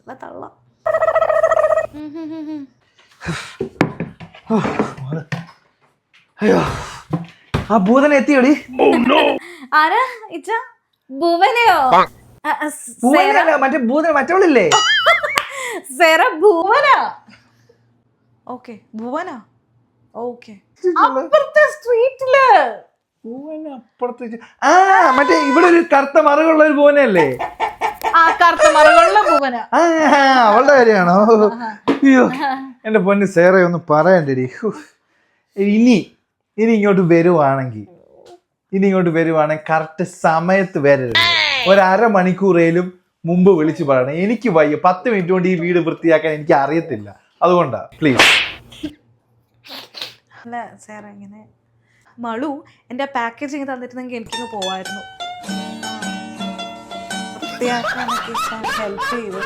നല്ല തള്ള. അയ്യോ ആ ഭൂതന എത്തിയോടി? ആരാ ഇച്ച? ഭുവനയോ? ഭൂവനല്ല, മറ്റേ ഭൂതന മറ്റവളില്ലേ? സെറ ഭുവന. ഓക്കെ ഭുവന. ഓക്കെ അപ്പുറത്തെ സ്ട്രീറ്റില്. ആ മറ്റേ ഇവിടെ ഒരു കറുത്ത മറകുള്ള ഒരു ഭുവനല്ലേ? ആ കറുത്ത മറകളുള്ള ഭുവന. ആ അവളുടെ കാര്യമാണോ? അയ്യോ എന്റെ പൊന്ന് സേറെ ഒന്ന് പറയണ്ടടി. ഇനി ഇങ്ങോട്ട് വരുവാണെങ്കിൽ കറക്റ്റ് സമയത്ത് വരരുത്. ഒരമണിക്കൂറേലും മുമ്പ് വിളിച്ചു പറയണം. എനിക്ക് വയ്യ, 10 മിനിറ്റ് കൊണ്ട് ഈ വീട് വൃത്തിയാക്കാൻ എനിക്ക് അറിയത്തില്ല. അതുകൊണ്ടാ പ്ലീസ്. അല്ല സാറേ ഇങ്ങനെ മളു എൻ്റെ പാക്കേജിങ് തന്നിട്ടുണ്ടെങ്കിൽ എനിക്കിങ്ങ് പോവായിരുന്നു. വൃത്തിയാക്കാനൊക്കെ ഹെൽപ്പ് ചെയ്തു.